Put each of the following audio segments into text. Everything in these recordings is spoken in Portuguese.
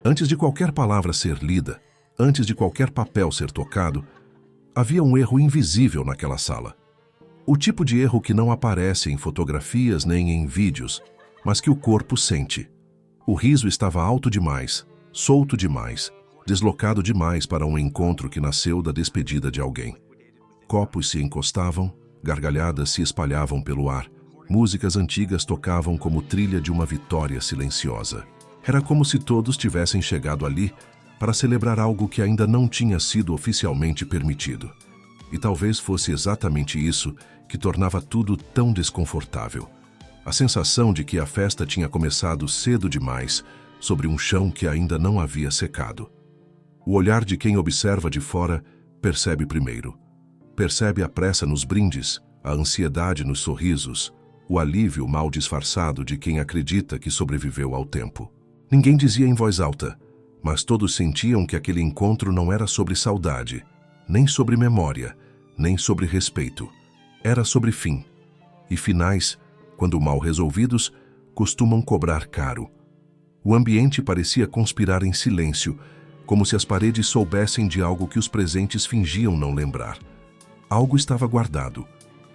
Antes de qualquer palavra ser lida, antes de qualquer papel ser tocado, havia um erro invisível naquela sala. O tipo de erro que não aparece em fotografias nem em vídeos, mas que o corpo sente. O riso estava alto demais, solto demais, deslocado demais para um encontro que nasceu da despedida de alguém. Copos se encostavam, gargalhadas se espalhavam pelo ar, músicas antigas tocavam como trilha de uma vitória silenciosa. Era como se todos tivessem chegado ali para celebrar algo que ainda não tinha sido oficialmente permitido. E talvez fosse exatamente isso que tornava tudo tão desconfortável. A sensação de que a festa tinha começado cedo demais, sobre um chão que ainda não havia secado. O olhar de quem observa de fora percebe primeiro. Percebe a pressa nos brindes, a ansiedade nos sorrisos, o alívio mal disfarçado de quem acredita que sobreviveu ao tempo. Ninguém dizia em voz alta, mas todos sentiam que aquele encontro não era sobre saudade, nem sobre memória, nem sobre respeito. Era sobre fim. E finais, quando mal resolvidos, costumam cobrar caro. O ambiente parecia conspirar em silêncio, como se as paredes soubessem de algo que os presentes fingiam não lembrar. Algo estava guardado,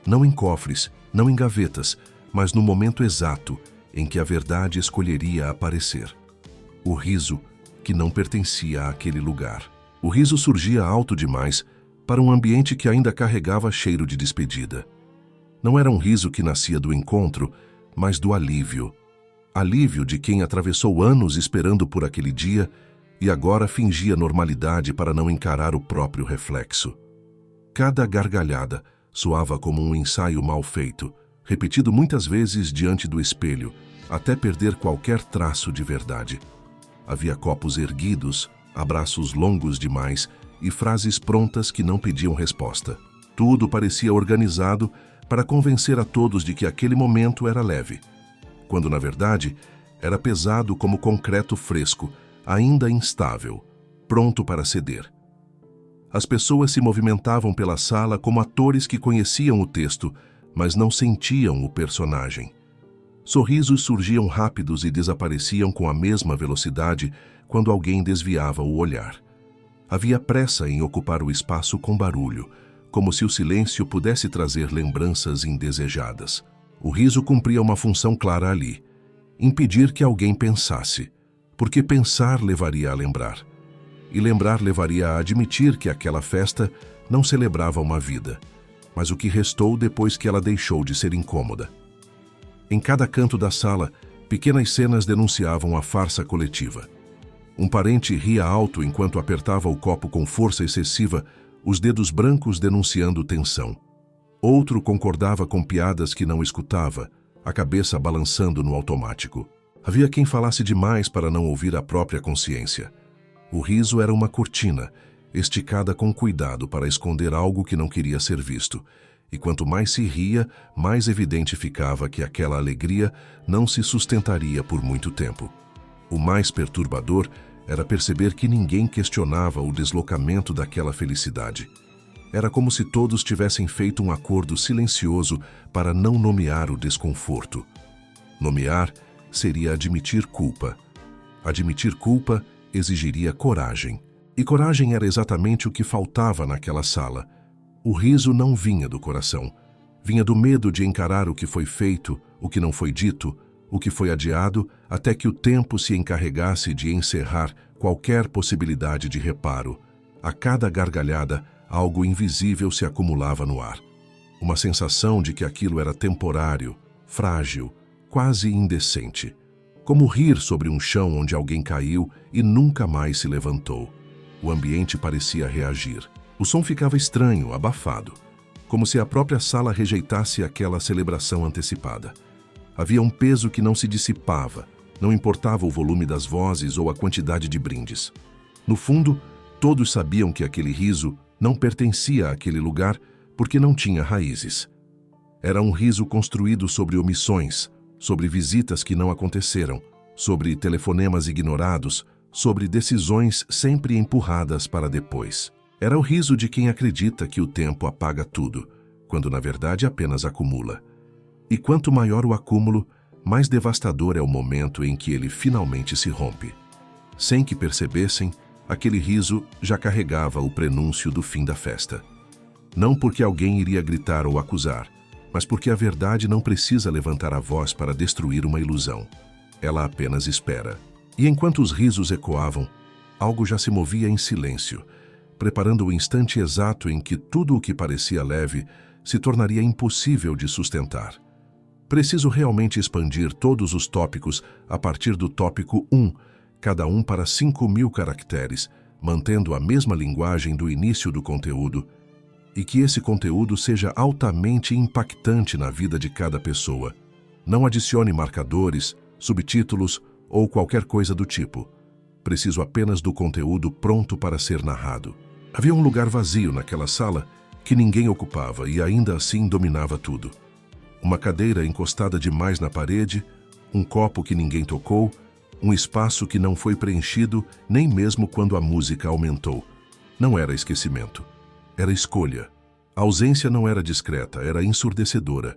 não em cofres, não em gavetas, mas no momento exato em que a verdade escolheria aparecer. O riso que não pertencia àquele lugar. O riso surgia alto demais para um ambiente que ainda carregava cheiro de despedida. Não era um riso que nascia do encontro, mas do alívio. Alívio de quem atravessou anos esperando por aquele dia e agora fingia normalidade para não encarar o próprio reflexo. Cada gargalhada soava como um ensaio mal feito, repetido muitas vezes diante do espelho, até perder qualquer traço de verdade. Havia copos erguidos, abraços longos demais e frases prontas que não pediam resposta. Tudo parecia organizado para convencer a todos de que aquele momento era leve, quando na verdade era pesado como concreto fresco, ainda instável, pronto para ceder. As pessoas se movimentavam pela sala como atores que conheciam o texto, mas não sentiam o personagem. Sorrisos surgiam rápidos e desapareciam com a mesma velocidade quando alguém desviava o olhar. Havia pressa em ocupar o espaço com barulho, como se o silêncio pudesse trazer lembranças indesejadas. O riso cumpria uma função clara ali: impedir que alguém pensasse, porque pensar levaria a lembrar. E lembrar levaria a admitir que aquela festa não celebrava uma vida, mas o que restou depois que ela deixou de ser incômoda. Em cada canto da sala, pequenas cenas denunciavam a farsa coletiva. Um parente ria alto enquanto apertava o copo com força excessiva, os dedos brancos denunciando tensão. Outro concordava com piadas que não escutava, a cabeça balançando no automático. Havia quem falasse demais para não ouvir a própria consciência. O riso era uma cortina, esticada com cuidado para esconder algo que não queria ser visto. E quanto mais se ria, mais evidente ficava que aquela alegria não se sustentaria por muito tempo. O mais perturbador era perceber que ninguém questionava o deslocamento daquela felicidade. Era como se todos tivessem feito um acordo silencioso para não nomear o desconforto. Nomear seria admitir culpa. Admitir culpa exigiria coragem. E coragem era exatamente o que faltava naquela sala. O riso não vinha do coração. Vinha do medo de encarar o que foi feito, o que não foi dito, o que foi adiado, até que o tempo se encarregasse de encerrar qualquer possibilidade de reparo. A cada gargalhada, algo invisível se acumulava no ar. Uma sensação de que aquilo era temporário, frágil, quase indecente. Como rir sobre um chão onde alguém caiu e nunca mais se levantou. O ambiente parecia reagir. O som ficava estranho, abafado, como se a própria sala rejeitasse aquela celebração antecipada. Havia um peso que não se dissipava, não importava o volume das vozes ou a quantidade de brindes. No fundo, todos sabiam que aquele riso não pertencia àquele lugar porque não tinha raízes. Era um riso construído sobre omissões, sobre visitas que não aconteceram, sobre telefonemas ignorados, sobre decisões sempre empurradas para depois. Era o riso de quem acredita que o tempo apaga tudo, quando na verdade apenas acumula. E quanto maior o acúmulo, mais devastador é o momento em que ele finalmente se rompe. Sem que percebessem, aquele riso já carregava o prenúncio do fim da festa. Não porque alguém iria gritar ou acusar, mas porque a verdade não precisa levantar a voz para destruir uma ilusão. Ela apenas espera. E enquanto os risos ecoavam, algo já se movia em silêncio, preparando o instante exato em que tudo o que parecia leve se tornaria impossível de sustentar. Preciso realmente expandir todos os tópicos a partir do tópico 1, cada um para 5.000 caracteres, mantendo a mesma linguagem do início do conteúdo, e que esse conteúdo seja altamente impactante na vida de cada pessoa. Não adicione marcadores, subtítulos ou qualquer coisa do tipo. Preciso apenas do conteúdo pronto para ser narrado. Havia um lugar vazio naquela sala que ninguém ocupava e ainda assim dominava tudo. Uma cadeira encostada demais na parede, um copo que ninguém tocou, um espaço que não foi preenchido nem mesmo quando a música aumentou. Não era esquecimento. Era escolha. A ausência não era discreta, era ensurdecedora.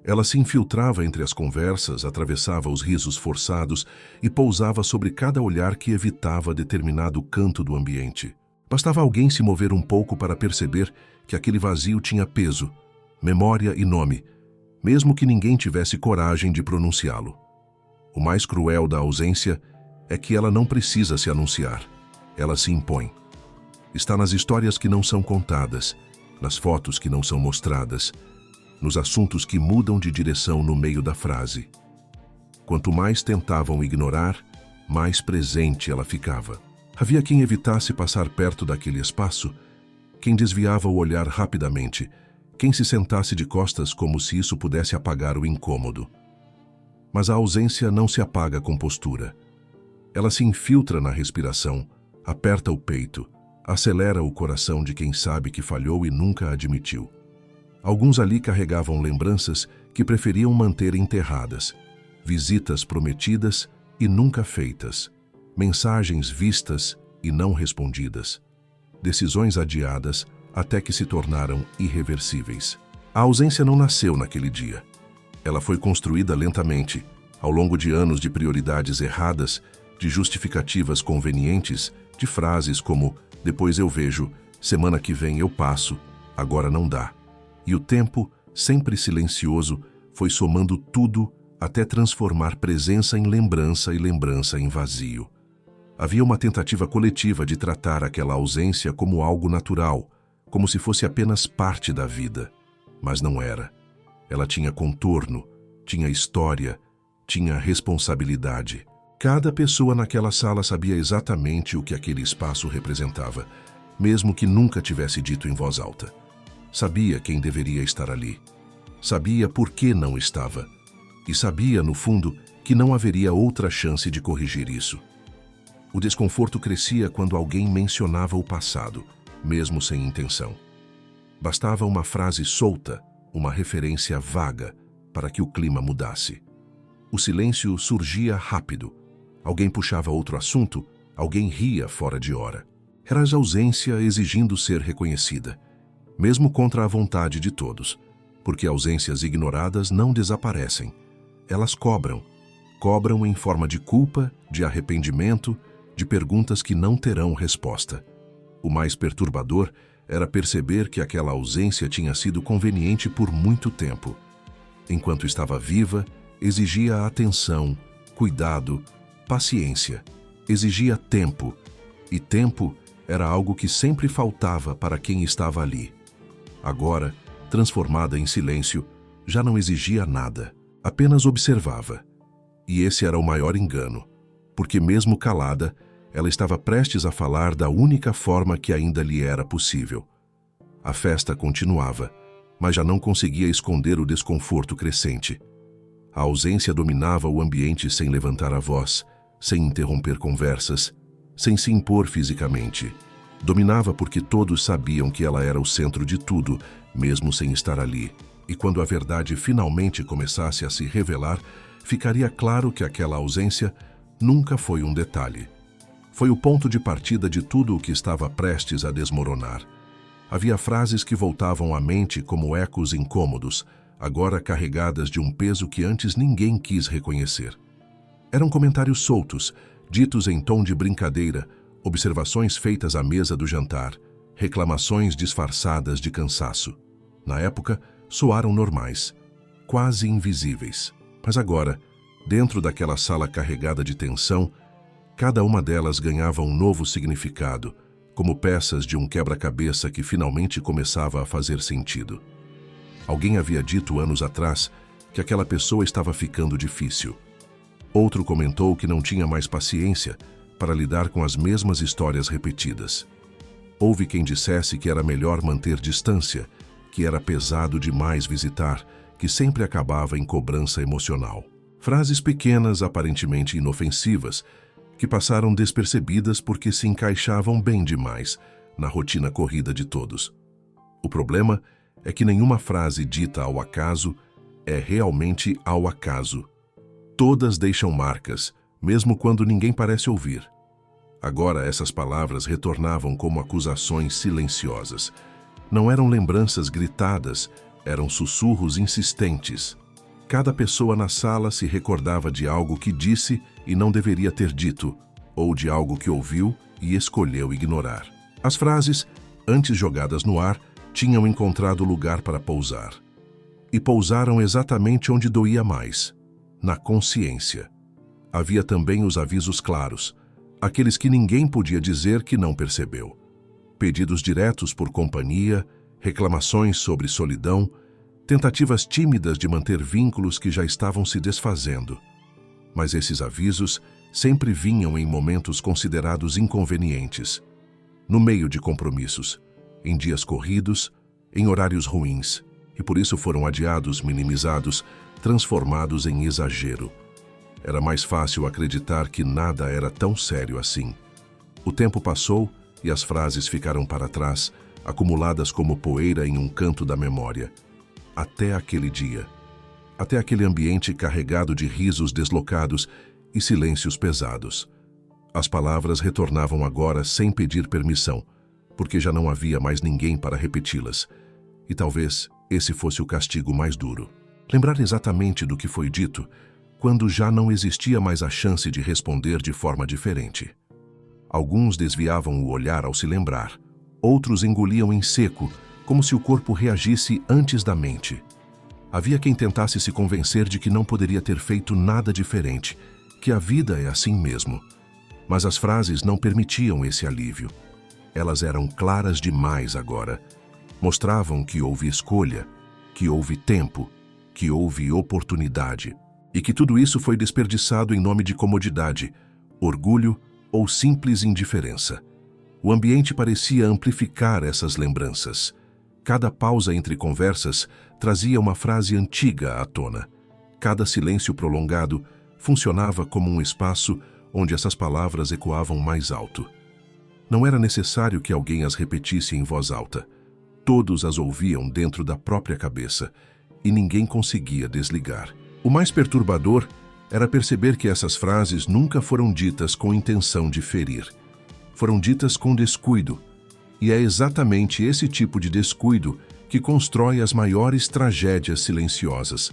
Ela se infiltrava entre as conversas, atravessava os risos forçados e pousava sobre cada olhar que evitava determinado canto do ambiente. Bastava alguém se mover um pouco para perceber que aquele vazio tinha peso, memória e nome, mesmo que ninguém tivesse coragem de pronunciá-lo. O mais cruel da ausência é que ela não precisa se anunciar. Ela se impõe. Está nas histórias que não são contadas, nas fotos que não são mostradas, nos assuntos que mudam de direção no meio da frase. Quanto mais tentavam ignorar, mais presente ela ficava. Havia quem evitasse passar perto daquele espaço, quem desviava o olhar rapidamente, quem se sentasse de costas como se isso pudesse apagar o incômodo. Mas a ausência não se apaga com postura. Ela se infiltra na respiração, aperta o peito, acelera o coração de quem sabe que falhou e nunca admitiu. Alguns ali carregavam lembranças que preferiam manter enterradas, visitas prometidas e nunca feitas, mensagens vistas e não respondidas, decisões adiadas até que se tornaram irreversíveis. A ausência não nasceu naquele dia. Ela foi construída lentamente, ao longo de anos de prioridades erradas, de justificativas convenientes, de frases como "depois eu vejo", "semana que vem eu passo", "agora não dá". E o tempo, sempre silencioso, foi somando tudo até transformar presença em lembrança e lembrança em vazio. Havia uma tentativa coletiva de tratar aquela ausência como algo natural, como se fosse apenas parte da vida. Mas não era. Ela tinha contorno, tinha história, tinha responsabilidade. Cada pessoa naquela sala sabia exatamente o que aquele espaço representava, mesmo que nunca tivesse dito em voz alta. Sabia quem deveria estar ali. Sabia por que não estava. E sabia, no fundo, que não haveria outra chance de corrigir isso. O desconforto crescia quando alguém mencionava o passado, mesmo sem intenção. Bastava uma frase solta, uma referência vaga, para que o clima mudasse. O silêncio surgia rápido. Alguém puxava outro assunto, alguém ria fora de hora. Era a ausência exigindo ser reconhecida, mesmo contra a vontade de todos, porque ausências ignoradas não desaparecem. Elas cobram. Cobram em forma de culpa, de arrependimento, de perguntas que não terão resposta. O mais perturbador era perceber que aquela ausência tinha sido conveniente por muito tempo. Enquanto estava viva, exigia atenção, cuidado, paciência. Exigia tempo. E tempo era algo que sempre faltava para quem estava ali. Agora, transformada em silêncio, já não exigia nada, apenas observava. E esse era o maior engano, porque mesmo calada, ela estava prestes a falar da única forma que ainda lhe era possível. A festa continuava, mas já não conseguia esconder o desconforto crescente. A ausência dominava o ambiente sem levantar a voz, sem interromper conversas, sem se impor fisicamente. Dominava porque todos sabiam que ela era o centro de tudo, mesmo sem estar ali. E quando a verdade finalmente começasse a se revelar, ficaria claro que aquela ausência nunca foi um detalhe. Foi o ponto de partida de tudo o que estava prestes a desmoronar. Havia frases que voltavam à mente como ecos incômodos, agora carregadas de um peso que antes ninguém quis reconhecer. Eram comentários soltos, ditos em tom de brincadeira, observações feitas à mesa do jantar, reclamações disfarçadas de cansaço. Na época, soaram normais, quase invisíveis. Mas agora, dentro daquela sala carregada de tensão, cada uma delas ganhava um novo significado, como peças de um quebra-cabeça que finalmente começava a fazer sentido. Alguém havia dito anos atrás que aquela pessoa estava ficando difícil. Outro comentou que não tinha mais paciência para lidar com as mesmas histórias repetidas. Houve quem dissesse que era melhor manter distância, que era pesado demais visitar, que sempre acabava em cobrança emocional. Frases pequenas, aparentemente inofensivas, que passaram despercebidas porque se encaixavam bem demais na rotina corrida de todos. O problema é que nenhuma frase dita ao acaso é realmente ao acaso. Todas deixam marcas, mesmo quando ninguém parece ouvir. Agora essas palavras retornavam como acusações silenciosas. Não eram lembranças gritadas, eram sussurros insistentes. Cada pessoa na sala se recordava de algo que disse e não deveria ter dito, ou de algo que ouviu e escolheu ignorar. As frases, antes jogadas no ar, tinham encontrado lugar para pousar. E pousaram exatamente onde doía mais, na consciência. Havia também os avisos claros, aqueles que ninguém podia dizer que não percebeu. Pedidos diretos por companhia, reclamações sobre solidão, tentativas tímidas de manter vínculos que já estavam se desfazendo. Mas esses avisos sempre vinham em momentos considerados inconvenientes, no meio de compromissos, em dias corridos, em horários ruins, e por isso foram adiados, minimizados, transformados em exagero. Era mais fácil acreditar que nada era tão sério assim. O tempo passou e as frases ficaram para trás, acumuladas como poeira em um canto da memória. Até aquele dia. Até aquele ambiente carregado de risos deslocados e silêncios pesados. As palavras retornavam agora sem pedir permissão, porque já não havia mais ninguém para repeti-las. E talvez esse fosse o castigo mais duro. Lembrar exatamente do que foi dito, quando já não existia mais a chance de responder de forma diferente. Alguns desviavam o olhar ao se lembrar, outros engoliam em seco, como se o corpo reagisse antes da mente. Havia quem tentasse se convencer de que não poderia ter feito nada diferente, que a vida é assim mesmo. Mas as frases não permitiam esse alívio. Elas eram claras demais agora. Mostravam que houve escolha, que houve tempo, que houve oportunidade, e que tudo isso foi desperdiçado em nome de comodidade, orgulho ou simples indiferença. O ambiente parecia amplificar essas lembranças. Cada pausa entre conversas trazia uma frase antiga à tona. Cada silêncio prolongado funcionava como um espaço onde essas palavras ecoavam mais alto. Não era necessário que alguém as repetisse em voz alta. Todos as ouviam dentro da própria cabeça e ninguém conseguia desligar. O mais perturbador era perceber que essas frases nunca foram ditas com intenção de ferir. Foram ditas com descuido. E é exatamente esse tipo de descuido que constrói as maiores tragédias silenciosas.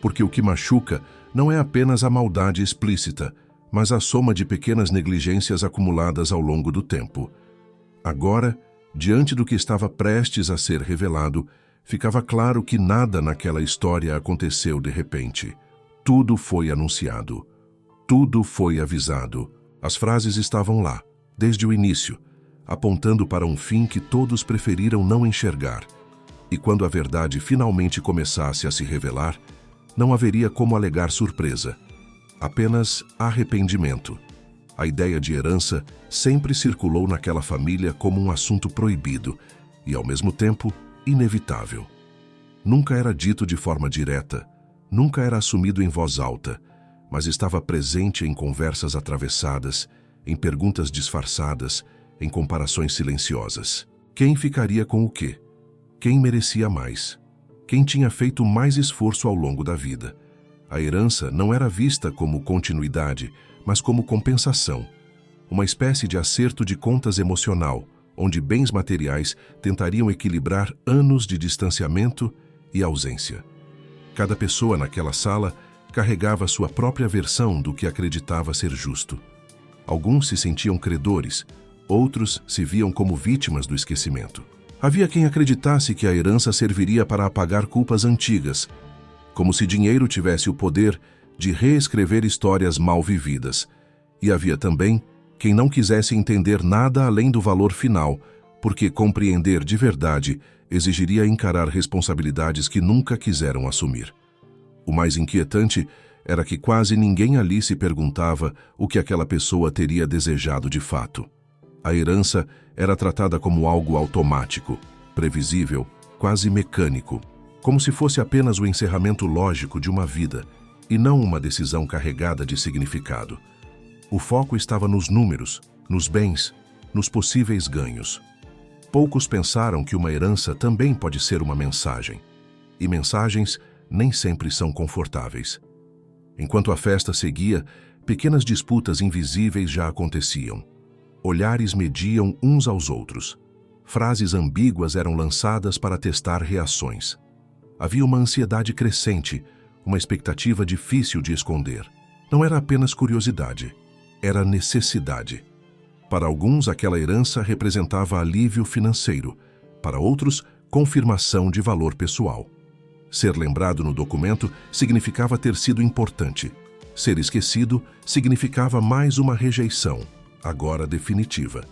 Porque o que machuca não é apenas a maldade explícita, mas a soma de pequenas negligências acumuladas ao longo do tempo. Agora, diante do que estava prestes a ser revelado, ficava claro que nada naquela história aconteceu de repente. Tudo foi anunciado. Tudo foi avisado. As frases estavam lá, desde o início, apontando para um fim que todos preferiram não enxergar. E quando a verdade finalmente começasse a se revelar, não haveria como alegar surpresa. Apenas arrependimento. A ideia de herança sempre circulou naquela família como um assunto proibido e, ao mesmo tempo, inevitável. Nunca era dito de forma direta, nunca era assumido em voz alta, mas estava presente em conversas atravessadas, em perguntas disfarçadas, em comparações silenciosas. Quem ficaria com o quê? Quem merecia mais? Quem tinha feito mais esforço ao longo da vida? A herança não era vista como continuidade, mas como compensação. Uma espécie de acerto de contas emocional, onde bens materiais tentariam equilibrar anos de distanciamento e ausência. Cada pessoa naquela sala carregava sua própria versão do que acreditava ser justo. Alguns se sentiam credores, outros se viam como vítimas do esquecimento. Havia quem acreditasse que a herança serviria para apagar culpas antigas, como se dinheiro tivesse o poder de reescrever histórias mal vividas. E havia também quem não quisesse entender nada além do valor final, porque compreender de verdade exigiria encarar responsabilidades que nunca quiseram assumir. O mais inquietante era que quase ninguém ali se perguntava o que aquela pessoa teria desejado de fato. A herança era tratada como algo automático, previsível, quase mecânico, como se fosse apenas o encerramento lógico de uma vida, e não uma decisão carregada de significado. O foco estava nos números, nos bens, nos possíveis ganhos. Poucos pensaram que uma herança também pode ser uma mensagem. E mensagens nem sempre são confortáveis. Enquanto a festa seguia, pequenas disputas invisíveis já aconteciam. Olhares mediam uns aos outros. Frases ambíguas eram lançadas para testar reações. Havia uma ansiedade crescente, uma expectativa difícil de esconder. Não era apenas curiosidade, era necessidade. Para alguns, aquela herança representava alívio financeiro, para outros, confirmação de valor pessoal. Ser lembrado no documento significava ter sido importante. Ser esquecido significava mais uma rejeição, agora definitiva.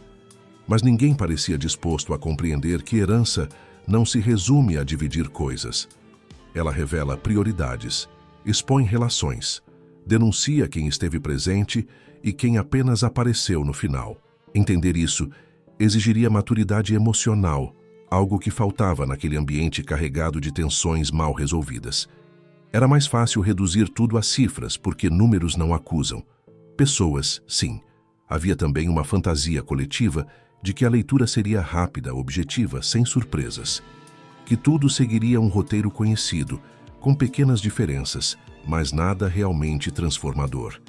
Mas ninguém parecia disposto a compreender que herança não se resume a dividir coisas. Ela revela prioridades, expõe relações, denuncia quem esteve presente e quem apenas apareceu no final. Entender isso exigiria maturidade emocional, algo que faltava naquele ambiente carregado de tensões mal resolvidas. Era mais fácil reduzir tudo a cifras, porque números não acusam. Pessoas, sim. Havia também uma fantasia coletiva de que a leitura seria rápida, objetiva, sem surpresas. Que tudo seguiria um roteiro conhecido, com pequenas diferenças, mas nada realmente transformador.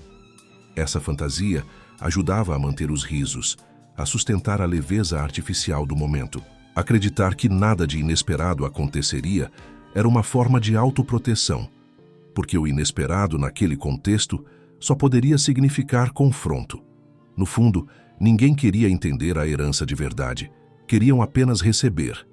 Essa fantasia ajudava a manter os risos, a sustentar a leveza artificial do momento. Acreditar que nada de inesperado aconteceria era uma forma de autoproteção, porque o inesperado naquele contexto só poderia significar confronto. No fundo, ninguém queria entender a herança de verdade, queriam apenas receber.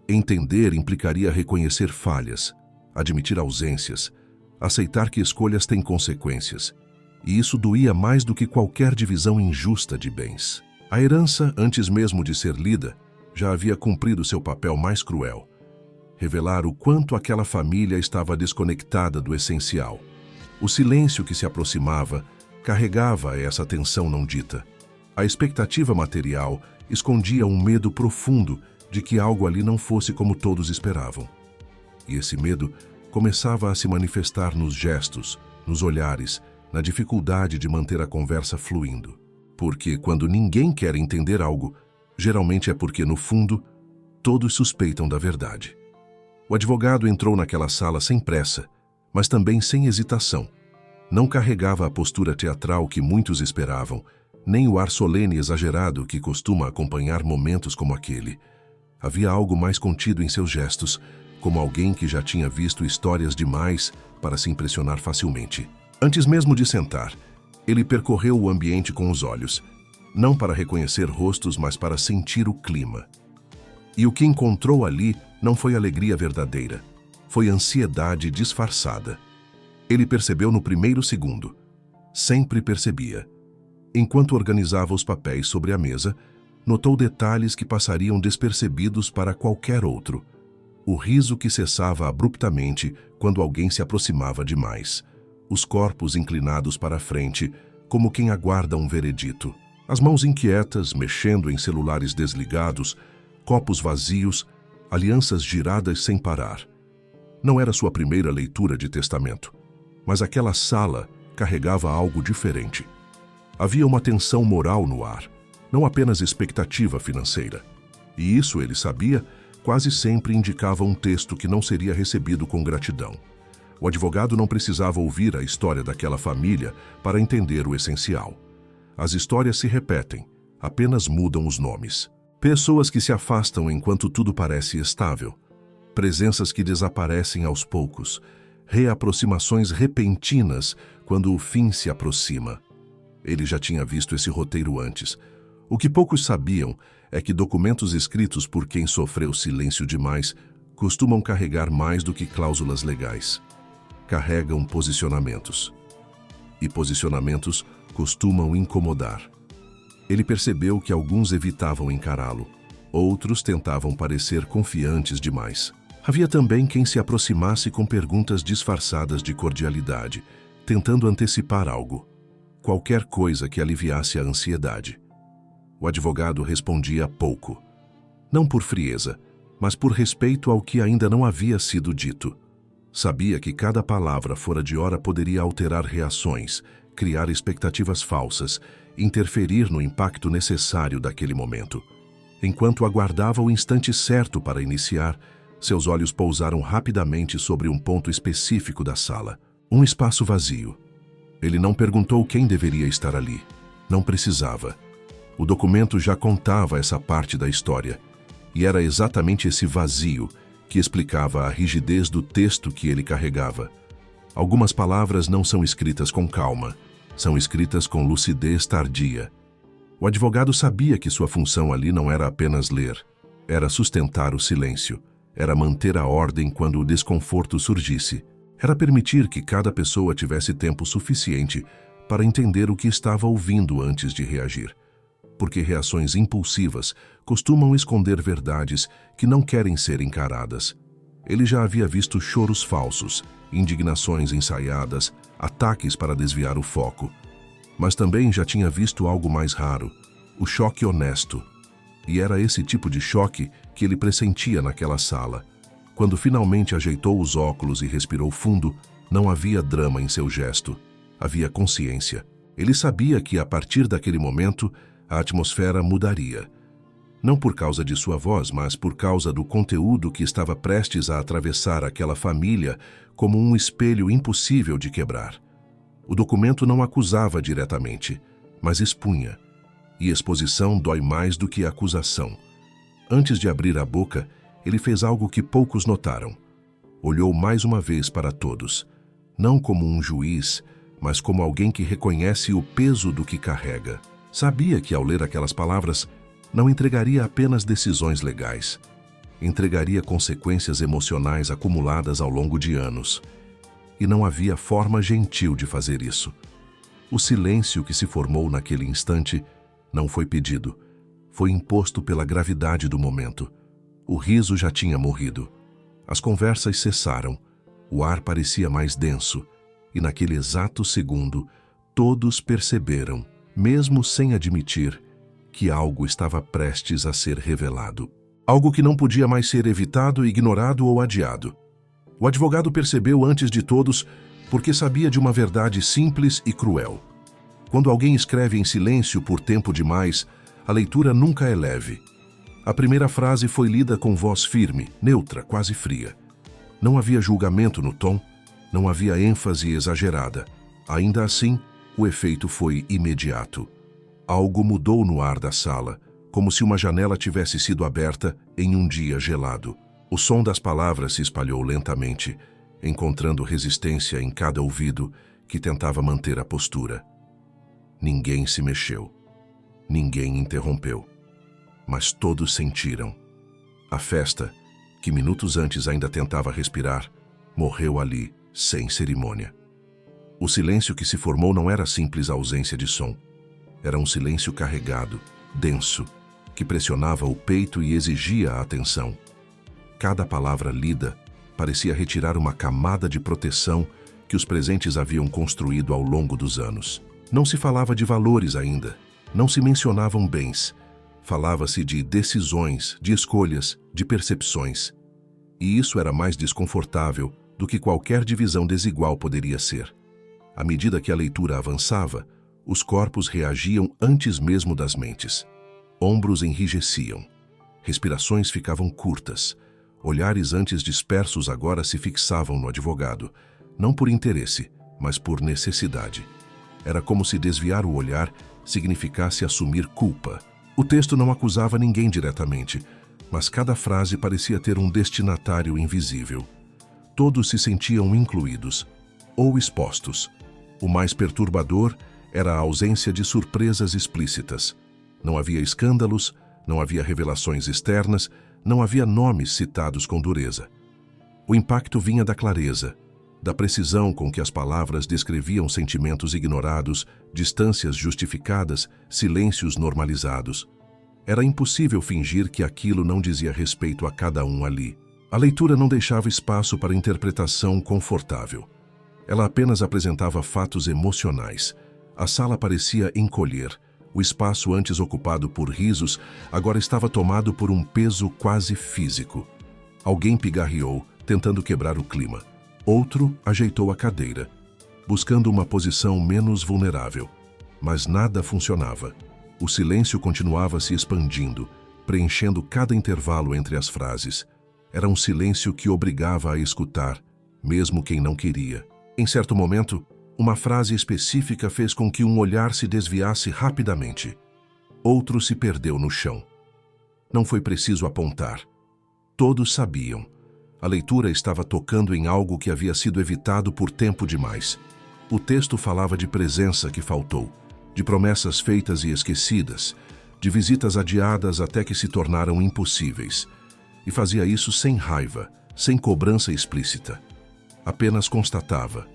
Entender implicaria reconhecer falhas, admitir ausências, aceitar que escolhas têm consequências. E isso doía mais do que qualquer divisão injusta de bens. A herança, antes mesmo de ser lida, já havia cumprido seu papel mais cruel: revelar o quanto aquela família estava desconectada do essencial. O silêncio que se aproximava carregava essa tensão não dita. A expectativa material escondia um medo profundo de que algo ali não fosse como todos esperavam. E esse medo começava a se manifestar nos gestos, nos olhares, na dificuldade de manter a conversa fluindo. Porque quando ninguém quer entender algo, geralmente é porque, no fundo, todos suspeitam da verdade. O advogado entrou naquela sala sem pressa, mas também sem hesitação. Não carregava a postura teatral que muitos esperavam, nem o ar solene exagerado que costuma acompanhar momentos como aquele. Havia algo mais contido em seus gestos, como alguém que já tinha visto histórias demais para se impressionar facilmente. Antes mesmo de sentar, ele percorreu o ambiente com os olhos, não para reconhecer rostos, mas para sentir o clima. E o que encontrou ali não foi alegria verdadeira, foi ansiedade disfarçada. Ele percebeu no primeiro segundo. Sempre percebia. Enquanto organizava os papéis sobre a mesa, notou detalhes que passariam despercebidos para qualquer outro. O riso que cessava abruptamente quando alguém se aproximava demais. Os corpos inclinados para a frente, como quem aguarda um veredito. As mãos inquietas, mexendo em celulares desligados, copos vazios, alianças giradas sem parar. Não era sua primeira leitura de testamento, mas aquela sala carregava algo diferente. Havia uma tensão moral no ar, não apenas expectativa financeira. E isso, ele sabia, quase sempre indicava um texto que não seria recebido com gratidão. O advogado não precisava ouvir a história daquela família para entender o essencial. As histórias se repetem, apenas mudam os nomes. Pessoas que se afastam enquanto tudo parece estável. Presenças que desaparecem aos poucos. Reaproximações repentinas quando o fim se aproxima. Ele já tinha visto esse roteiro antes. O que poucos sabiam é que documentos escritos por quem sofreu silêncio demais costumam carregar mais do que cláusulas legais. Carregam posicionamentos. E posicionamentos costumam incomodar. Ele percebeu que alguns evitavam encará-lo. Outros tentavam parecer confiantes demais. Havia também quem se aproximasse com perguntas disfarçadas de cordialidade, tentando antecipar algo. Qualquer coisa que aliviasse a ansiedade. O advogado respondia pouco. Não por frieza, mas por respeito ao que ainda não havia sido dito. Sabia que cada palavra fora de hora poderia alterar reações, criar expectativas falsas, interferir no impacto necessário daquele momento. Enquanto aguardava o instante certo para iniciar, seus olhos pousaram rapidamente sobre um ponto específico da sala. Um espaço vazio. Ele não perguntou quem deveria estar ali. Não precisava. O documento já contava essa parte da história. E era exatamente esse vazio que explicava a rigidez do texto que ele carregava. Algumas palavras não são escritas com calma. São escritas com lucidez tardia. O advogado sabia que sua função ali não era apenas ler. Era sustentar o silêncio. Era manter a ordem quando o desconforto surgisse. Era permitir que cada pessoa tivesse tempo suficiente para entender o que estava ouvindo antes de reagir. Porque reações impulsivas costumam esconder verdades que não querem ser encaradas. Ele já havia visto choros falsos, indignações ensaiadas, ataques para desviar o foco. Mas também já tinha visto algo mais raro, o choque honesto. E era esse tipo de choque que ele pressentia naquela sala. Quando finalmente ajeitou os óculos e respirou fundo, não havia drama em seu gesto. Havia consciência. Ele sabia que, a partir daquele momento, a atmosfera mudaria. Não por causa de sua voz, mas por causa do conteúdo que estava prestes a atravessar aquela família como um espelho impossível de quebrar. O documento não acusava diretamente, mas expunha. E exposição dói mais do que acusação. Antes de abrir a boca, ele fez algo que poucos notaram. Olhou mais uma vez para todos, não como um juiz, mas como alguém que reconhece o peso do que carrega. Sabia que, ao ler aquelas palavras, não entregaria apenas decisões legais. Entregaria consequências emocionais acumuladas ao longo de anos. E não havia forma gentil de fazer isso. O silêncio que se formou naquele instante não foi pedido. Foi imposto pela gravidade do momento. O riso já tinha morrido. As conversas cessaram. O ar parecia mais denso. E naquele exato segundo, todos perceberam, mesmo sem admitir, que algo estava prestes a ser revelado. Algo que não podia mais ser evitado, ignorado ou adiado. O advogado percebeu antes de todos, porque sabia de uma verdade simples e cruel. Quando alguém escreve em silêncio por tempo demais, a leitura nunca é leve. A primeira frase foi lida com voz firme, neutra, quase fria. Não havia julgamento no tom, não havia ênfase exagerada. Ainda assim, o efeito foi imediato. Algo mudou no ar da sala, como se uma janela tivesse sido aberta em um dia gelado. O som das palavras se espalhou lentamente, encontrando resistência em cada ouvido que tentava manter a postura. Ninguém se mexeu. Ninguém interrompeu. Mas todos sentiram. A festa, que minutos antes ainda tentava respirar, morreu ali, sem cerimônia. O silêncio que se formou não era simples ausência de som. Era um silêncio carregado, denso, que pressionava o peito e exigia a atenção. Cada palavra lida parecia retirar uma camada de proteção que os presentes haviam construído ao longo dos anos. Não se falava de valores ainda, não se mencionavam bens. Falava-se de decisões, de escolhas, de percepções. E isso era mais desconfortável do que qualquer divisão desigual poderia ser. À medida que a leitura avançava, os corpos reagiam antes mesmo das mentes. Ombros enrijeciam. Respirações ficavam curtas. Olhares antes dispersos agora se fixavam no advogado, não por interesse, mas por necessidade. Era como se desviar o olhar significasse assumir culpa. O texto não acusava ninguém diretamente, mas cada frase parecia ter um destinatário invisível. Todos se sentiam incluídos, ou expostos. O mais perturbador era a ausência de surpresas explícitas. Não havia escândalos, não havia revelações externas, não havia nomes citados com dureza. O impacto vinha da clareza, da precisão com que as palavras descreviam sentimentos ignorados, distâncias justificadas, silêncios normalizados. Era impossível fingir que aquilo não dizia respeito a cada um ali. A leitura não deixava espaço para interpretação confortável. Ela apenas apresentava fatos emocionais. A sala parecia encolher. O espaço antes ocupado por risos agora estava tomado por um peso quase físico. Alguém pigarreou, tentando quebrar o clima. Outro ajeitou a cadeira, buscando uma posição menos vulnerável. Mas nada funcionava. O silêncio continuava se expandindo, preenchendo cada intervalo entre as frases. Era um silêncio que obrigava a escutar, mesmo quem não queria. Em certo momento, uma frase específica fez com que um olhar se desviasse rapidamente. Outro se perdeu no chão. Não foi preciso apontar. Todos sabiam. A leitura estava tocando em algo que havia sido evitado por tempo demais. O texto falava de presença que faltou, de promessas feitas e esquecidas, de visitas adiadas até que se tornaram impossíveis. E fazia isso sem raiva, sem cobrança explícita. Apenas constatava.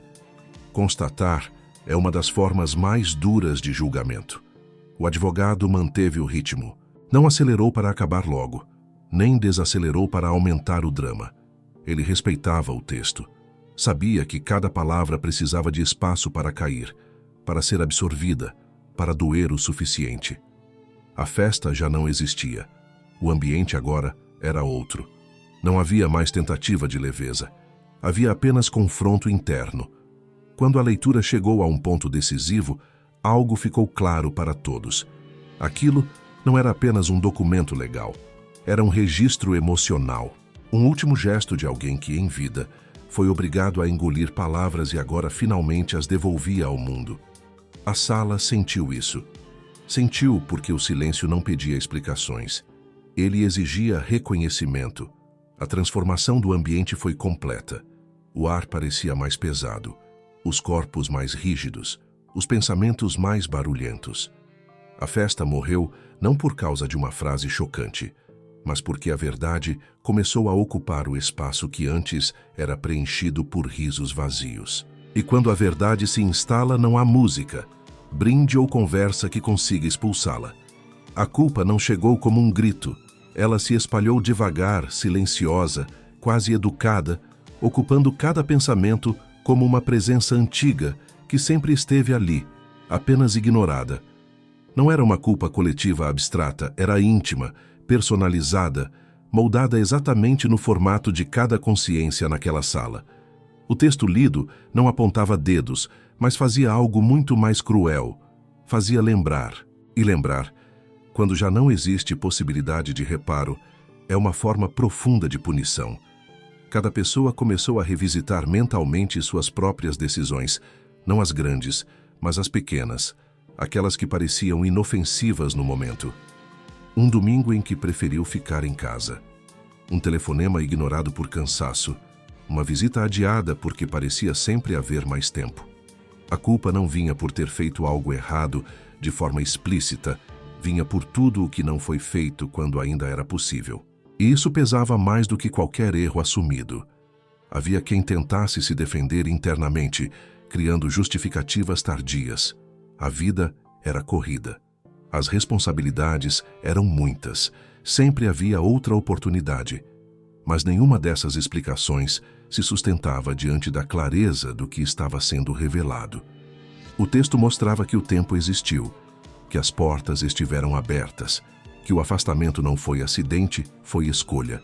Constatar é uma das formas mais duras de julgamento. O advogado manteve o ritmo. Não acelerou para acabar logo, nem desacelerou para aumentar o drama. Ele respeitava o texto. Sabia que cada palavra precisava de espaço para cair, para ser absorvida, para doer o suficiente. A festa já não existia. O ambiente agora era outro. Não havia mais tentativa de leveza. Havia apenas confronto interno. Quando a leitura chegou a um ponto decisivo, algo ficou claro para todos. Aquilo não era apenas um documento legal. Era um registro emocional. Um último gesto de alguém que, em vida, foi obrigado a engolir palavras e agora finalmente as devolvia ao mundo. A sala sentiu isso. Sentiu porque o silêncio não pedia explicações. Ele exigia reconhecimento. A transformação do ambiente foi completa. O ar parecia mais pesado, os corpos mais rígidos, os pensamentos mais barulhentos. A festa morreu não por causa de uma frase chocante, mas porque a verdade começou a ocupar o espaço que antes era preenchido por risos vazios. E quando a verdade se instala, não há música, brinde ou conversa que consiga expulsá-la. A culpa não chegou como um grito. Ela se espalhou devagar, silenciosa, quase educada, ocupando cada pensamento como uma presença antiga que sempre esteve ali, apenas ignorada. Não era uma culpa coletiva abstrata, era íntima, personalizada, moldada exatamente no formato de cada consciência naquela sala. O texto lido não apontava dedos, mas fazia algo muito mais cruel. Fazia lembrar. E lembrar, quando já não existe possibilidade de reparo, é uma forma profunda de punição. Cada pessoa começou a revisitar mentalmente suas próprias decisões, não as grandes, mas as pequenas, aquelas que pareciam inofensivas no momento. Um domingo em que preferiu ficar em casa. Um telefonema ignorado por cansaço. Uma visita adiada porque parecia sempre haver mais tempo. A culpa não vinha por ter feito algo errado de forma explícita, vinha por tudo o que não foi feito quando ainda era possível. E isso pesava mais do que qualquer erro assumido. Havia quem tentasse se defender internamente, criando justificativas tardias. A vida era corrida. As responsabilidades eram muitas. Sempre havia outra oportunidade. Mas nenhuma dessas explicações se sustentava diante da clareza do que estava sendo revelado. O texto mostrava que o tempo existiu, que as portas estiveram abertas, que o afastamento não foi acidente, foi escolha.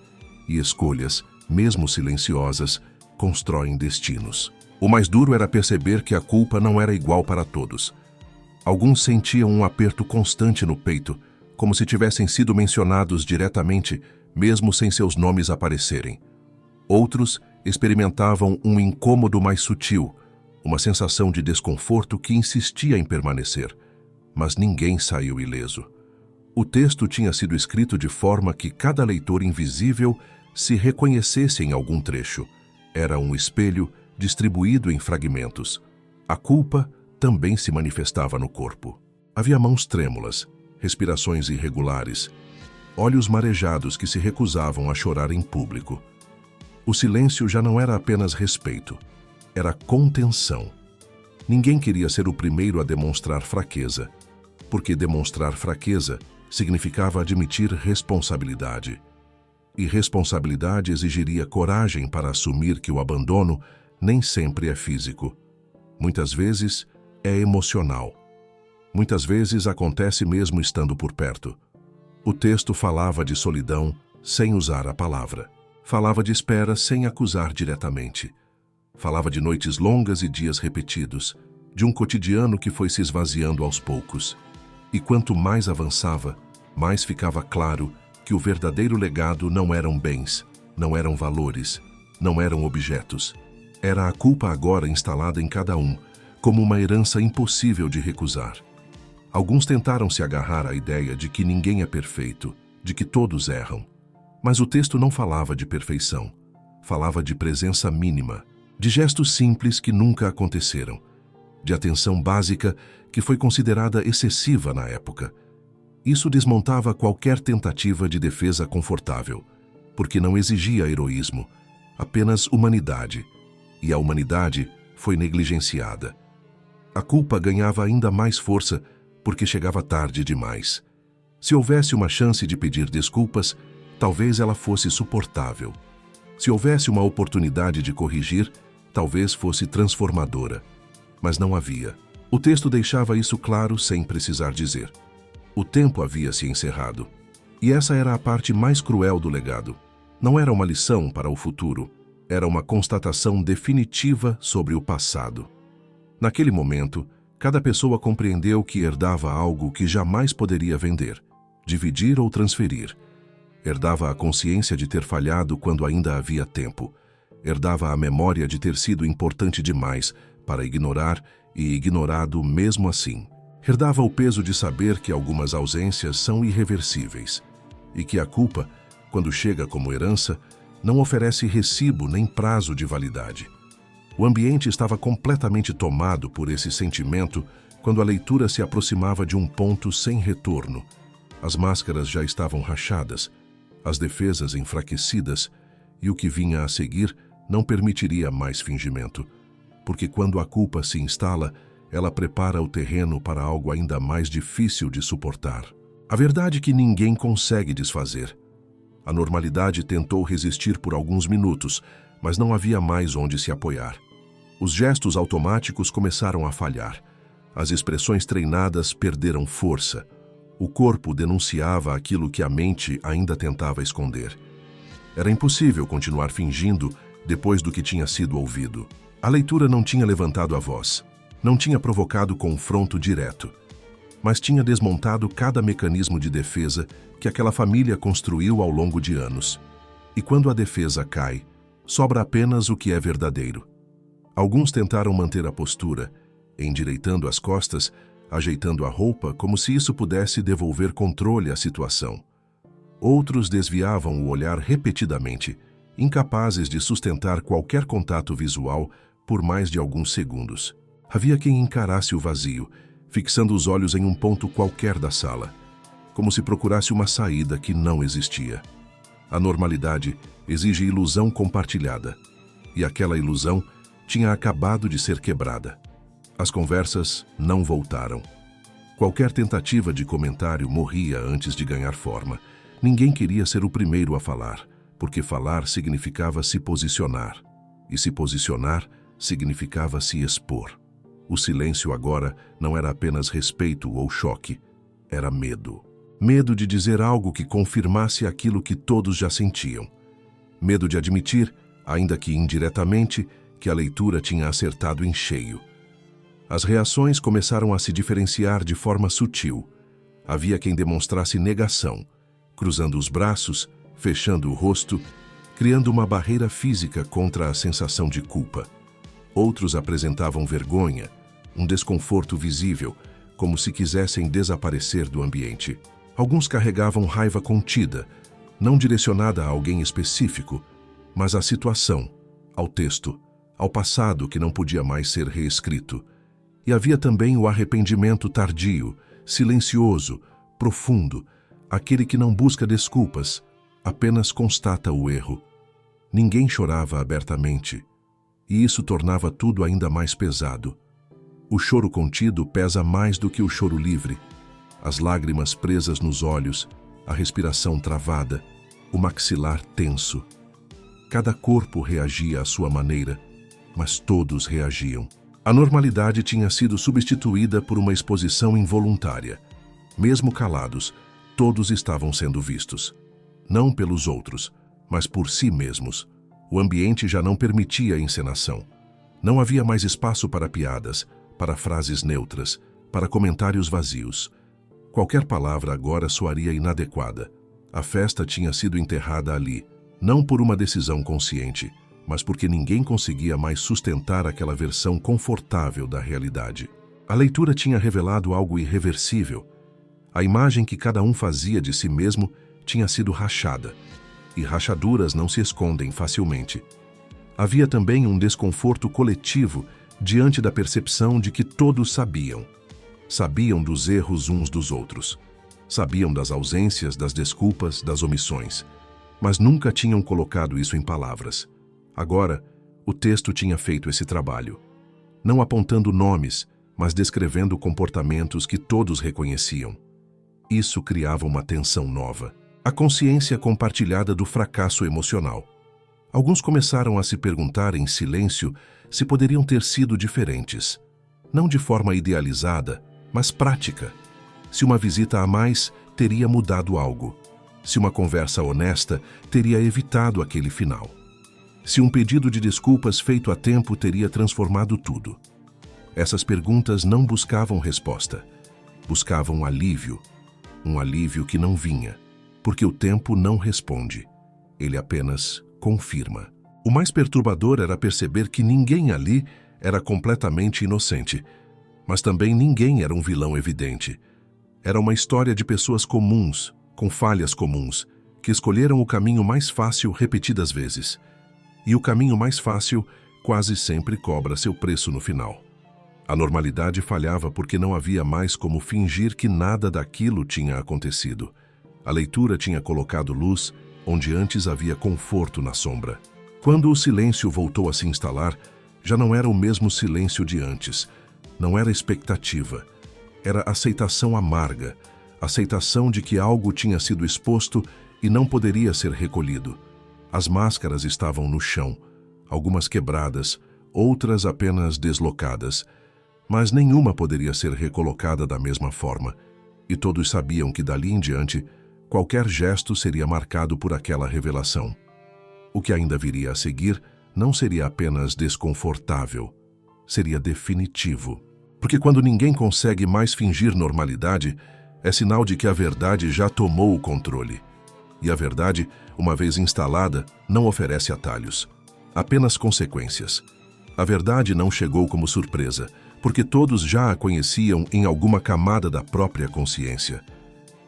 E escolhas, mesmo silenciosas, constroem destinos. O mais duro era perceber que a culpa não era igual para todos. Alguns sentiam um aperto constante no peito, como se tivessem sido mencionados diretamente, mesmo sem seus nomes aparecerem. Outros experimentavam um incômodo mais sutil, uma sensação de desconforto que insistia em permanecer. Mas ninguém saiu ileso. O texto tinha sido escrito de forma que cada leitor invisível se reconhecesse em algum trecho. Era um espelho distribuído em fragmentos. A culpa também se manifestava no corpo. Havia mãos trêmulas, respirações irregulares, olhos marejados que se recusavam a chorar em público. O silêncio já não era apenas respeito, era contenção. Ninguém queria ser o primeiro a demonstrar fraqueza, porque demonstrar fraqueza significava admitir responsabilidade. E responsabilidade exigiria coragem para assumir que o abandono nem sempre é físico. Muitas vezes é emocional. Muitas vezes acontece mesmo estando por perto. O texto falava de solidão sem usar a palavra. Falava de espera sem acusar diretamente. Falava de noites longas e dias repetidos, de um cotidiano que foi se esvaziando aos poucos. E quanto mais avançava, mais ficava claro que o verdadeiro legado não eram bens, não eram valores, não eram objetos. Era a culpa agora instalada em cada um, como uma herança impossível de recusar. Alguns tentaram se agarrar à ideia de que ninguém é perfeito, de que todos erram. Mas o texto não falava de perfeição. Falava de presença mínima, de gestos simples que nunca aconteceram, de atenção básica que foi considerada excessiva na época. Isso desmontava qualquer tentativa de defesa confortável, porque não exigia heroísmo, apenas humanidade. E a humanidade foi negligenciada. A culpa ganhava ainda mais força porque chegava tarde demais. Se houvesse uma chance de pedir desculpas, talvez ela fosse suportável. Se houvesse uma oportunidade de corrigir, talvez fosse transformadora. Mas não havia. O texto deixava isso claro sem precisar dizer. O tempo havia se encerrado. E essa era a parte mais cruel do legado. Não era uma lição para o futuro. Era uma constatação definitiva sobre o passado. Naquele momento, cada pessoa compreendeu que herdava algo que jamais poderia vender, dividir ou transferir. Herdava a consciência de ter falhado quando ainda havia tempo. Herdava a memória de ter sido importante demais para ignorar e ignorado mesmo assim. Herdava o peso de saber que algumas ausências são irreversíveis e que a culpa, quando chega como herança, não oferece recibo nem prazo de validade. O ambiente estava completamente tomado por esse sentimento quando a leitura se aproximava de um ponto sem retorno. As máscaras já estavam rachadas, as defesas enfraquecidas, e o que vinha a seguir não permitiria mais fingimento, porque quando a culpa se instala, ela prepara o terreno para algo ainda mais difícil de suportar. A verdade que ninguém consegue desfazer. A normalidade tentou resistir por alguns minutos, mas não havia mais onde se apoiar. Os gestos automáticos começaram a falhar. As expressões treinadas perderam força. O corpo denunciava aquilo que a mente ainda tentava esconder. Era impossível continuar fingindo depois do que tinha sido ouvido. A leitura não tinha levantado a voz, não tinha provocado confronto direto, mas tinha desmontado cada mecanismo de defesa que aquela família construiu ao longo de anos. E quando a defesa cai, sobra apenas o que é verdadeiro. Alguns tentaram manter a postura, endireitando as costas, ajeitando a roupa como se isso pudesse devolver controle à situação. Outros desviavam o olhar repetidamente, incapazes de sustentar qualquer contato visual por mais de alguns segundos. Havia quem encarasse o vazio, fixando os olhos em um ponto qualquer da sala, como se procurasse uma saída que não existia. A normalidade exige ilusão compartilhada, e aquela ilusão tinha acabado de ser quebrada. As conversas não voltaram. Qualquer tentativa de comentário morria antes de ganhar forma. Ninguém queria ser o primeiro a falar, porque falar significava se posicionar, e se posicionar significava se expor. O silêncio agora não era apenas respeito ou choque, era medo. Medo de dizer algo que confirmasse aquilo que todos já sentiam. Medo de admitir, ainda que indiretamente, que a leitura tinha acertado em cheio. As reações começaram a se diferenciar de forma sutil. Havia quem demonstrasse negação, cruzando os braços, fechando o rosto, criando uma barreira física contra a sensação de culpa. Outros apresentavam vergonha, um desconforto visível, como se quisessem desaparecer do ambiente. Alguns carregavam raiva contida, não direcionada a alguém específico, mas à situação, ao texto, ao passado que não podia mais ser reescrito. E havia também o arrependimento tardio, silencioso, profundo, aquele que não busca desculpas, apenas constata o erro. Ninguém chorava abertamente, e isso tornava tudo ainda mais pesado. O choro contido pesa mais do que o choro livre. As lágrimas presas nos olhos, a respiração travada, o maxilar tenso. Cada corpo reagia à sua maneira, mas todos reagiam. A normalidade tinha sido substituída por uma exposição involuntária. Mesmo calados, todos estavam sendo vistos. Não pelos outros, mas por si mesmos. O ambiente já não permitia a encenação. Não havia mais espaço para piadas, para frases neutras, para comentários vazios. Qualquer palavra agora soaria inadequada. A festa tinha sido enterrada ali, não por uma decisão consciente, mas porque ninguém conseguia mais sustentar aquela versão confortável da realidade. A leitura tinha revelado algo irreversível. A imagem que cada um fazia de si mesmo tinha sido rachada, e rachaduras não se escondem facilmente. Havia também um desconforto coletivo diante da percepção de que todos sabiam. Sabiam dos erros uns dos outros. Sabiam das ausências, das desculpas, das omissões. Mas nunca tinham colocado isso em palavras. Agora, o texto tinha feito esse trabalho. Não apontando nomes, mas descrevendo comportamentos que todos reconheciam. Isso criava uma tensão nova. A consciência compartilhada do fracasso emocional. Alguns começaram a se perguntar em silêncio se poderiam ter sido diferentes. Não de forma idealizada, mas prática. Se uma visita a mais teria mudado algo. Se uma conversa honesta teria evitado aquele final. Se um pedido de desculpas feito a tempo teria transformado tudo. Essas perguntas não buscavam resposta. Buscavam alívio. Um alívio que não vinha, porque o tempo não responde. Ele apenas confirma. O mais perturbador era perceber que ninguém ali era completamente inocente, mas também ninguém era um vilão evidente. Era uma história de pessoas comuns, com falhas comuns, que escolheram o caminho mais fácil repetidas vezes. E o caminho mais fácil quase sempre cobra seu preço no final. A normalidade falhava porque não havia mais como fingir que nada daquilo tinha acontecido. A leitura tinha colocado luz onde antes havia conforto na sombra. Quando o silêncio voltou a se instalar, já não era o mesmo silêncio de antes. Não era expectativa. Era aceitação amarga. Aceitação de que algo tinha sido exposto e não poderia ser recolhido. As máscaras estavam no chão, algumas quebradas, outras apenas deslocadas. Mas nenhuma poderia ser recolocada da mesma forma. E todos sabiam que dali em diante, qualquer gesto seria marcado por aquela revelação. O que ainda viria a seguir não seria apenas desconfortável, seria definitivo. Porque quando ninguém consegue mais fingir normalidade, é sinal de que a verdade já tomou o controle. E a verdade, uma vez instalada, não oferece atalhos, apenas consequências. A verdade não chegou como surpresa, porque todos já a conheciam em alguma camada da própria consciência.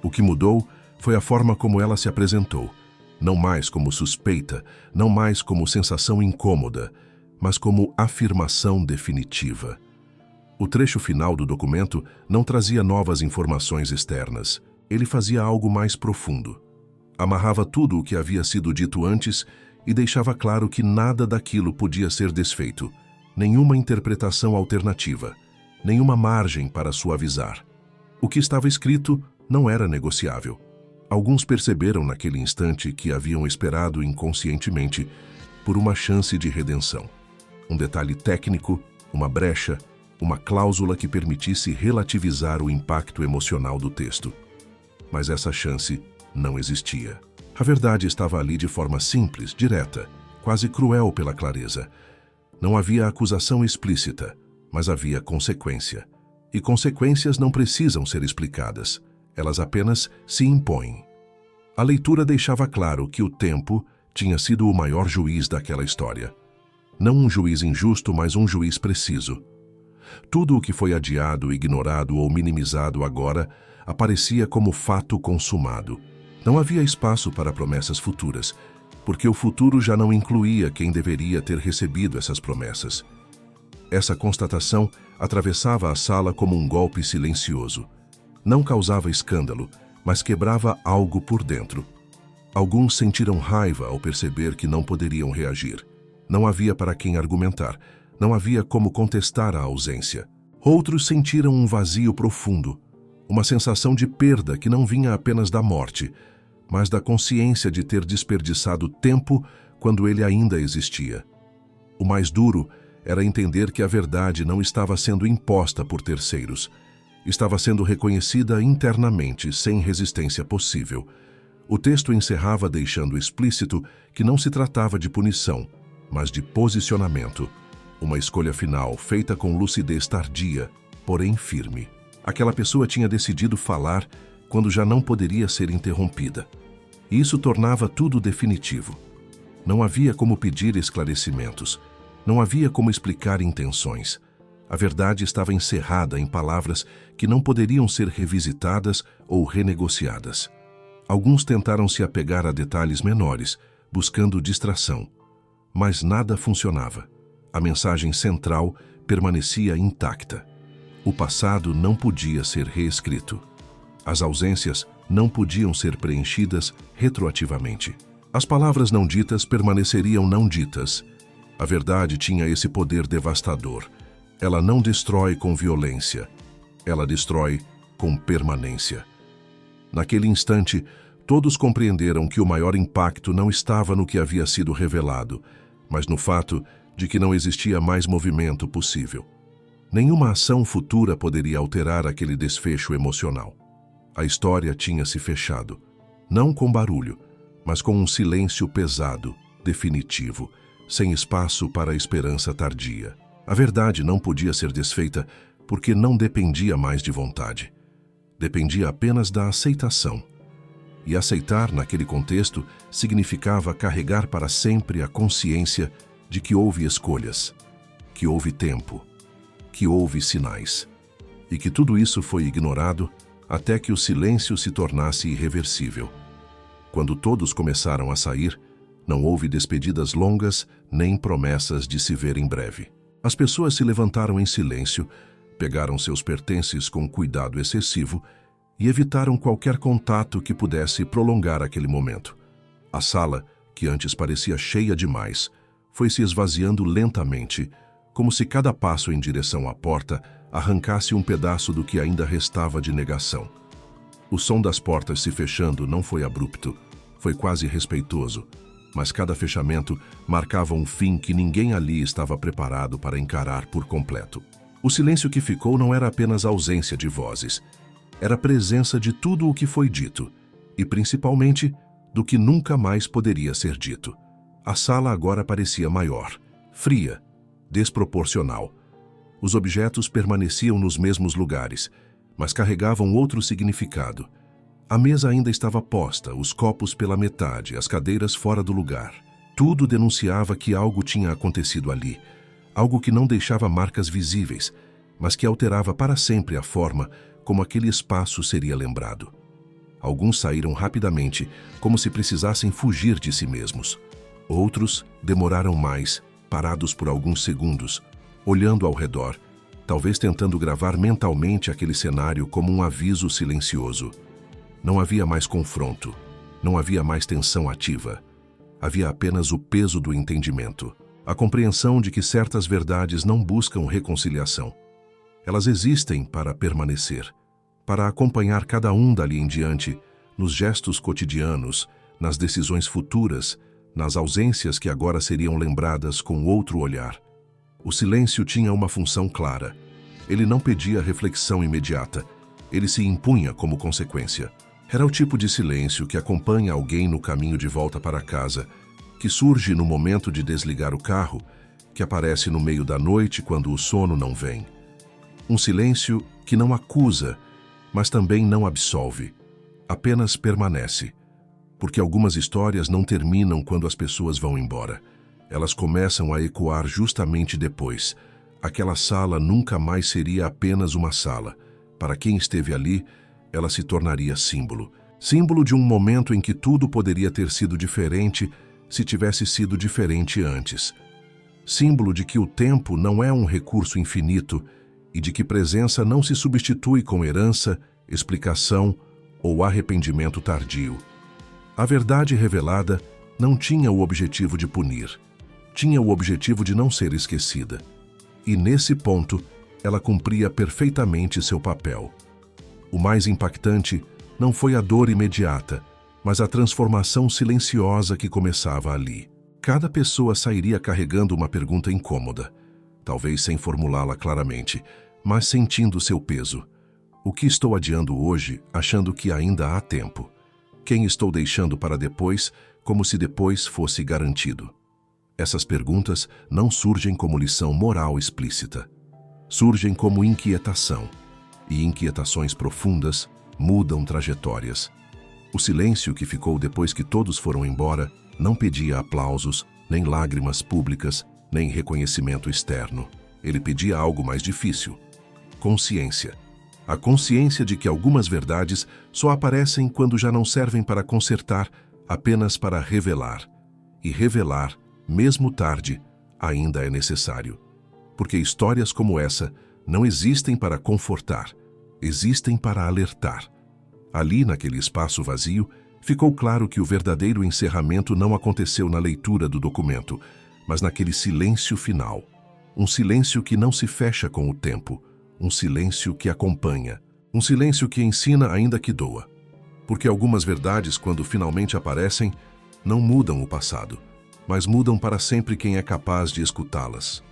O que mudou foi a forma como ela se apresentou, não mais como suspeita, não mais como sensação incômoda, mas como afirmação definitiva. O trecho final do documento não trazia novas informações externas, ele fazia algo mais profundo. Amarrava tudo o que havia sido dito antes e deixava claro que nada daquilo podia ser desfeito, nenhuma interpretação alternativa, nenhuma margem para suavizar. O que estava escrito não era negociável. Alguns perceberam naquele instante que haviam esperado inconscientemente por uma chance de redenção. Um detalhe técnico, uma brecha, uma cláusula que permitisse relativizar o impacto emocional do texto. Mas essa chance não existia. A verdade estava ali de forma simples, direta, quase cruel pela clareza. Não havia acusação explícita, mas havia consequência. E consequências não precisam ser explicadas, elas apenas se impõem. A leitura deixava claro que o tempo tinha sido o maior juiz daquela história. Não um juiz injusto, mas um juiz preciso. Tudo o que foi adiado, ignorado ou minimizado agora aparecia como fato consumado. Não havia espaço para promessas futuras, porque o futuro já não incluía quem deveria ter recebido essas promessas. Essa constatação atravessava a sala como um golpe silencioso. Não causava escândalo, mas quebrava algo por dentro. Alguns sentiram raiva ao perceber que não poderiam reagir. Não havia para quem argumentar, não havia como contestar a ausência. Outros sentiram um vazio profundo, uma sensação de perda que não vinha apenas da morte, mas da consciência de ter desperdiçado tempo quando ele ainda existia. O mais duro era entender que a verdade não estava sendo imposta por terceiros. Estava sendo reconhecida internamente, sem resistência possível. O texto encerrava deixando explícito que não se tratava de punição, mas de posicionamento. Uma escolha final feita com lucidez tardia, porém firme. Aquela pessoa tinha decidido falar quando já não poderia ser interrompida. E isso tornava tudo definitivo. Não havia como pedir esclarecimentos. Não havia como explicar intenções. A verdade estava encerrada em palavras que não poderiam ser revisitadas ou renegociadas. Alguns tentaram se apegar a detalhes menores, buscando distração. Mas nada funcionava. A mensagem central permanecia intacta. O passado não podia ser reescrito. As ausências não podiam ser preenchidas retroativamente. As palavras não ditas permaneceriam não ditas. A verdade tinha esse poder devastador. Ela não destrói com violência. Ela destrói com permanência. Naquele instante, todos compreenderam que o maior impacto não estava no que havia sido revelado, mas no fato de que não existia mais movimento possível. Nenhuma ação futura poderia alterar aquele desfecho emocional. A história tinha se fechado, não com barulho, mas com um silêncio pesado, definitivo, sem espaço para a esperança tardia. A verdade não podia ser desfeita porque não dependia mais de vontade. Dependia apenas da aceitação. E aceitar, naquele contexto, significava carregar para sempre a consciência de que houve escolhas, que houve tempo, que houve sinais, e que tudo isso foi ignorado até que o silêncio se tornasse irreversível. Quando todos começaram a sair, não houve despedidas longas nem promessas de se ver em breve. As pessoas se levantaram em silêncio, pegaram seus pertences com cuidado excessivo e evitaram qualquer contato que pudesse prolongar aquele momento. A sala, que antes parecia cheia demais, foi se esvaziando lentamente, como se cada passo em direção à porta arrancasse um pedaço do que ainda restava de negação. O som das portas se fechando não foi abrupto, foi quase respeitoso, mas cada fechamento marcava um fim que ninguém ali estava preparado para encarar por completo. O silêncio que ficou não era apenas ausência de vozes, era a presença de tudo o que foi dito, e principalmente do que nunca mais poderia ser dito. A sala agora parecia maior, fria, desproporcional. Os objetos permaneciam nos mesmos lugares, mas carregavam outro significado. A mesa ainda estava posta, os copos pela metade, as cadeiras fora do lugar. Tudo denunciava que algo tinha acontecido ali, algo que não deixava marcas visíveis, mas que alterava para sempre a forma como aquele espaço seria lembrado. Alguns saíram rapidamente, como se precisassem fugir de si mesmos. Outros demoraram mais, parados por alguns segundos, olhando ao redor, talvez tentando gravar mentalmente aquele cenário como um aviso silencioso. Não havia mais confronto, não havia mais tensão ativa. Havia apenas o peso do entendimento, a compreensão de que certas verdades não buscam reconciliação. Elas existem para permanecer, para acompanhar cada um dali em diante, nos gestos cotidianos, nas decisões futuras, nas ausências que agora seriam lembradas com outro olhar. O silêncio tinha uma função clara. Ele não pedia reflexão imediata, ele se impunha como consequência. Era o tipo de silêncio que acompanha alguém no caminho de volta para casa, que surge no momento de desligar o carro, que aparece no meio da noite quando o sono não vem. Um silêncio que não acusa, mas também não absolve, apenas permanece. Porque algumas histórias não terminam quando as pessoas vão embora. Elas começam a ecoar justamente depois. Aquela sala nunca mais seria apenas uma sala. Para quem esteve ali, ela se tornaria símbolo. Símbolo de um momento em que tudo poderia ter sido diferente se tivesse sido diferente antes. símbolo de que o tempo não é um recurso infinito e de que presença não se substitui com herança, explicação ou arrependimento tardio. A verdade revelada não tinha o objetivo de punir, tinha o objetivo de não ser esquecida. E nesse ponto, ela cumpria perfeitamente seu papel. O mais impactante não foi a dor imediata, mas a transformação silenciosa que começava ali. Cada pessoa sairia carregando uma pergunta incômoda, talvez sem formulá-la claramente, mas sentindo seu peso. O que estou adiando hoje, achando que ainda há tempo? Quem estou deixando para depois, como se depois fosse garantido? Essas perguntas não surgem como lição moral explícita. Surgem como inquietação. E inquietações profundas mudam trajetórias. O silêncio que ficou depois que todos foram embora não pedia aplausos, nem lágrimas públicas, nem reconhecimento externo. Ele pedia algo mais difícil: consciência. A consciência de que algumas verdades só aparecem quando já não servem para consertar, apenas para revelar. E revelar, mesmo tarde, ainda é necessário. Porque histórias como essa não existem para confortar, existem para alertar. Ali, naquele espaço vazio, ficou claro que o verdadeiro encerramento não aconteceu na leitura do documento, mas naquele silêncio final. Um silêncio que não se fecha com o tempo, um silêncio que acompanha, um silêncio que ensina ainda que doa. Porque algumas verdades, quando finalmente aparecem, não mudam o passado, mas mudam para sempre quem é capaz de escutá-las.